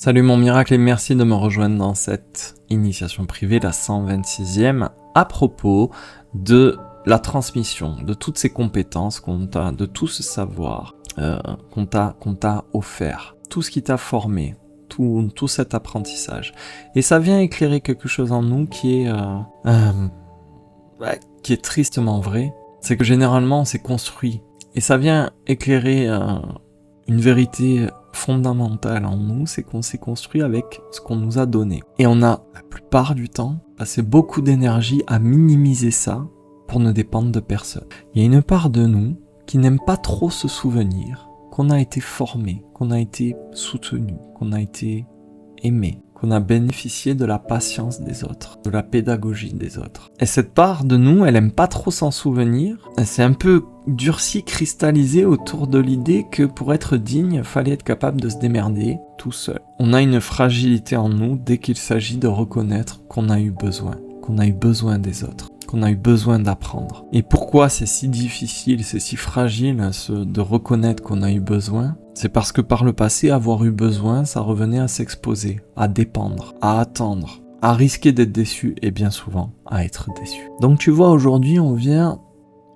Salut mon miracle et merci de me rejoindre dans cette initiation privée, la 126e, à propos de la transmission de toutes ces compétences qu'on t'a, de tout ce savoir qu'on t'a offert, tout ce qui t'a formé, tout cet apprentissage. Et ça vient éclairer quelque chose en nous qui est tristement vrai, c'est que généralement on s'est construit. Et ça vient éclairer une vérité fondamentale en nous, c'est qu'on s'est construit avec ce qu'on nous a donné. Et on a, la plupart du temps, passé beaucoup d'énergie à minimiser ça pour ne dépendre de personne. Il y a une part de nous qui n'aime pas trop se souvenir qu'on a été formé, qu'on a été soutenu, qu'on a été aimé, qu'on a bénéficié de la patience des autres, de la pédagogie des autres. Et cette part de nous, elle aime pas trop s'en souvenir. Elle s'est un peu durcie, cristallisée autour de l'idée que pour être digne, il fallait être capable de se démerder tout seul. On a une fragilité en nous dès qu'il s'agit de reconnaître qu'on a eu besoin des autres, qu'on a eu besoin d'apprendre. Et pourquoi c'est si difficile, c'est si fragile de reconnaître qu'on a eu besoin ? C'est parce que par le passé, avoir eu besoin, ça revenait à s'exposer, à dépendre, à attendre, à risquer d'être déçu et bien souvent à être déçu. Donc tu vois, aujourd'hui, on vient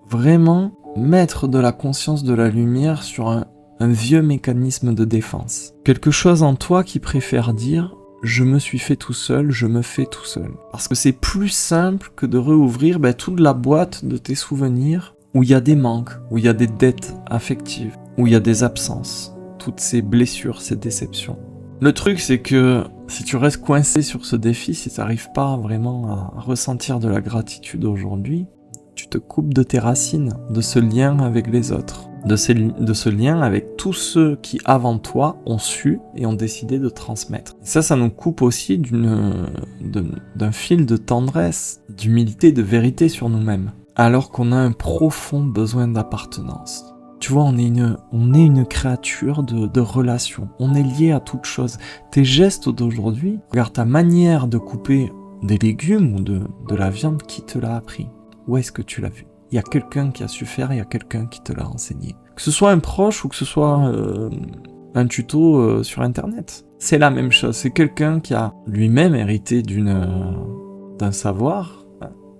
vraiment mettre de la conscience, de la lumière sur un vieux mécanisme de défense. Quelque chose en toi qui préfère dire « je me suis fait tout seul, je me fais tout seul ». Parce que c'est plus simple que de réouvrir toute la boîte de tes souvenirs où il y a des manques, où il y a des dettes affectives, où il y a des absences, toutes ces blessures, ces déceptions. Le truc, c'est que si tu restes coincé sur ce défi, si tu n'arrives pas vraiment à ressentir de la gratitude aujourd'hui, tu te coupes de tes racines, de ce lien avec les autres, de ce lien avec tous ceux qui, avant toi, ont su et ont décidé de transmettre. Et ça nous coupe aussi d'un fil de tendresse, d'humilité, de vérité sur nous-mêmes, alors qu'on a un profond besoin d'appartenance. Tu vois, on est une créature de relation. On est lié à toute chose. Tes gestes d'aujourd'hui, regarde ta manière de couper des légumes ou de la viande, qui te l'a appris ? Où est-ce que tu l'as vu ? Il y a quelqu'un qui a su faire, il y a quelqu'un qui te l'a enseigné. Que ce soit un proche ou que ce soit un tuto sur internet. C'est la même chose. C'est quelqu'un qui a lui-même hérité d'un savoir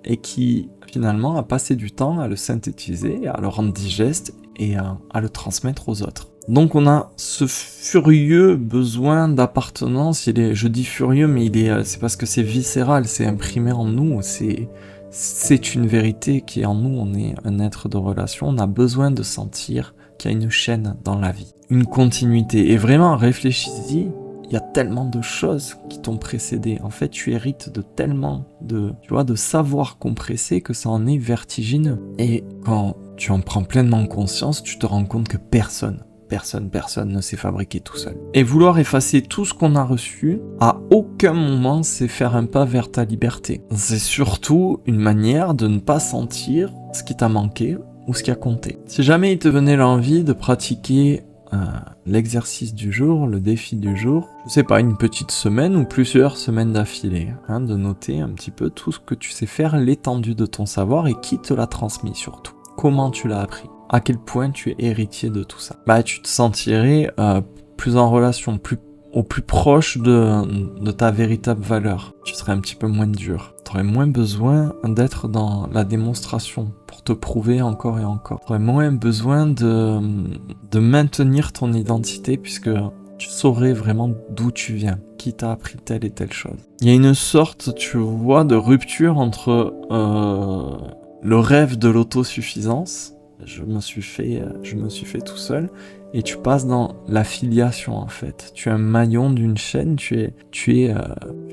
et qui finalement a passé du temps à le synthétiser, à le rendre digeste et à le transmettre aux autres. Donc on a ce furieux besoin d'appartenance. Je dis furieux, mais c'est parce que c'est viscéral, c'est imprimé en nous, c'est une vérité qui est en nous. On est un être de relation, on a besoin de sentir qu'il y a une chaîne dans la vie, une continuité. Et vraiment, réfléchis-y, il y a tellement de choses qui t'ont précédé. En fait, tu hérites de tellement de savoir compressé que ça en est vertigineux. Et quand tu en prends pleinement conscience, tu te rends compte que personne ne s'est fabriqué tout seul. Et vouloir effacer tout ce qu'on a reçu, à aucun moment c'est faire un pas vers ta liberté. C'est surtout une manière de ne pas sentir ce qui t'a manqué ou ce qui a compté. Si jamais il te venait l'envie de pratiquer l'exercice du jour, le défi du jour, je sais pas, une petite semaine ou plusieurs semaines d'affilée, de noter un petit peu tout ce que tu sais faire, l'étendue de ton savoir et qui te l'a transmis surtout. Comment tu l'as appris ? À quel point tu es héritier de tout ça ? Tu te sentirais plus en relation, au plus proche de ta véritable valeur. Tu serais un petit peu moins dur. Tu aurais moins besoin d'être dans la démonstration pour te prouver encore et encore. Tu aurais moins besoin de maintenir ton identité puisque tu saurais vraiment d'où tu viens, qui t'a appris telle et telle chose. Il y a une sorte, tu vois, de rupture entre le rêve de l'autosuffisance, je me suis fait tout seul, et tu passes dans l'affiliation en fait. Tu es un maillon d'une chaîne, tu es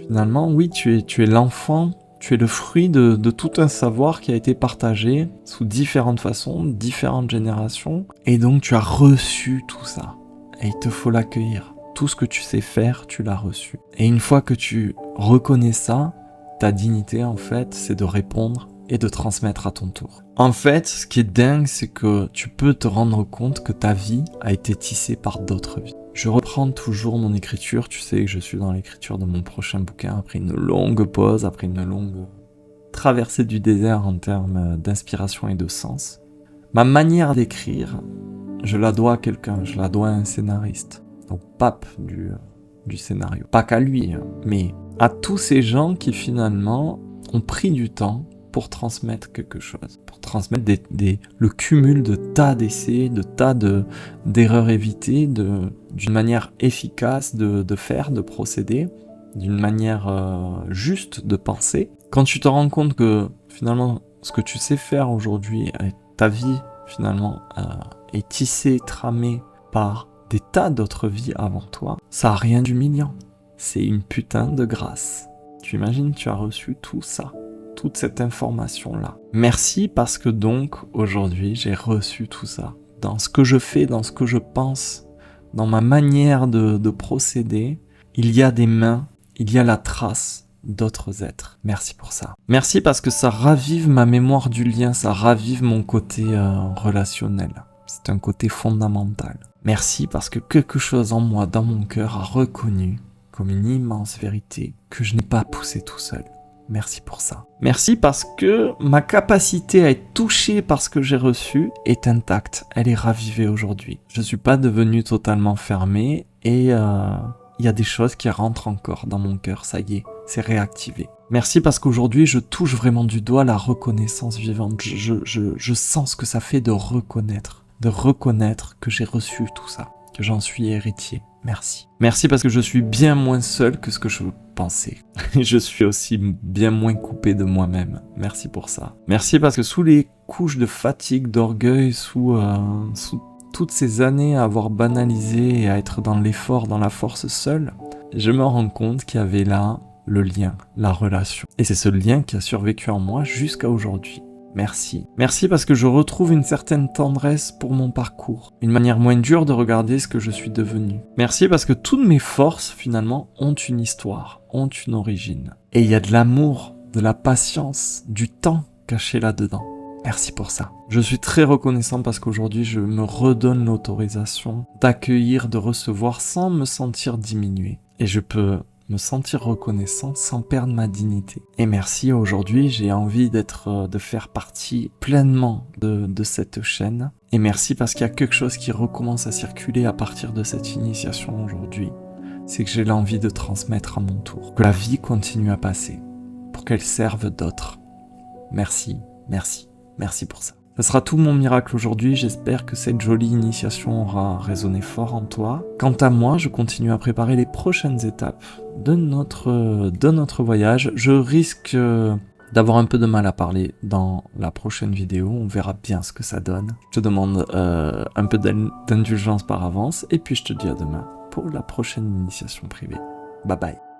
finalement, oui, tu es l'enfant, tu es le fruit de tout un savoir qui a été partagé sous différentes façons, différentes générations, et donc tu as reçu tout ça, et il te faut l'accueillir. Tout ce que tu sais faire, tu l'as reçu. Et une fois que tu reconnais ça, ta dignité en fait, c'est de répondre et de transmettre à ton tour. En fait, ce qui est dingue, c'est que tu peux te rendre compte que ta vie a été tissée par d'autres vies. Je reprends toujours mon écriture, tu sais que je suis dans l'écriture de mon prochain bouquin, après une longue pause, après une longue traversée du désert en termes d'inspiration et de sens. Ma manière d'écrire, je la dois à quelqu'un, je la dois à un scénariste, au pape du scénario. Pas qu'à lui, hein, mais à tous ces gens qui finalement ont pris du temps pour transmettre quelque chose, pour transmettre le cumul de tas d'essais, de tas d'erreurs évitées, d'une manière efficace de faire, de procéder, d'une manière juste de penser. Quand tu te rends compte que finalement ce que tu sais faire aujourd'hui, ta vie finalement est tissée, tramée par des tas d'autres vies avant toi, ça n'a rien d'humiliant. C'est une putain de grâce. Tu imagines, tu as reçu tout ça, toute cette information-là. Merci parce que donc, aujourd'hui, j'ai reçu tout ça. Dans ce que je fais, dans ce que je pense, dans ma manière de procéder, il y a des mains, il y a la trace d'autres êtres. Merci pour ça. Merci parce que ça ravive ma mémoire du lien, ça ravive mon côté relationnel. C'est un côté fondamental. Merci parce que quelque chose en moi, dans mon cœur, a reconnu comme une immense vérité que je n'ai pas poussé tout seul. Merci pour ça. Merci parce que ma capacité à être touché par ce que j'ai reçu est intacte. Elle est ravivée aujourd'hui. Je ne suis pas devenu totalement fermé et il y a des choses qui rentrent encore dans mon cœur. Ça y est, c'est réactivé. Merci parce qu'aujourd'hui, je touche vraiment du doigt la reconnaissance vivante. Je sens ce que ça fait de reconnaître que j'ai reçu tout ça, que j'en suis héritier. Merci. Merci parce que je suis bien moins seul que ce que je pensais. Et je suis aussi bien moins coupé de moi-même. Merci pour ça. Merci parce que sous les couches de fatigue, d'orgueil, sous toutes ces années à avoir banalisé et à être dans l'effort, dans la force seule, je me rends compte qu'il y avait là le lien, la relation. Et c'est ce lien qui a survécu en moi jusqu'à aujourd'hui. Merci. Merci parce que je retrouve une certaine tendresse pour mon parcours, une manière moins dure de regarder ce que je suis devenu. Merci parce que toutes mes forces, finalement, ont une histoire, ont une origine. Et il y a de l'amour, de la patience, du temps caché là-dedans. Merci pour ça. Je suis très reconnaissant parce qu'aujourd'hui, je me redonne l'autorisation d'accueillir, de recevoir sans me sentir diminué. Et je peux me sentir reconnaissant sans perdre ma dignité. Et merci, aujourd'hui, j'ai envie de faire partie pleinement de cette chaîne. Et merci parce qu'il y a quelque chose qui recommence à circuler à partir de cette initiation aujourd'hui. C'est que j'ai l'envie de transmettre à mon tour. Que la vie continue à passer pour qu'elle serve d'autres. Merci, merci, merci pour ça. Ce sera tout mon miracle aujourd'hui, j'espère que cette jolie initiation aura résonné fort en toi. Quant à moi, je continue à préparer les prochaines étapes de notre voyage. Je risque d'avoir un peu de mal à parler dans la prochaine vidéo, on verra bien ce que ça donne. Je te demande un peu d'indulgence par avance, et puis je te dis à demain pour la prochaine initiation privée. Bye bye.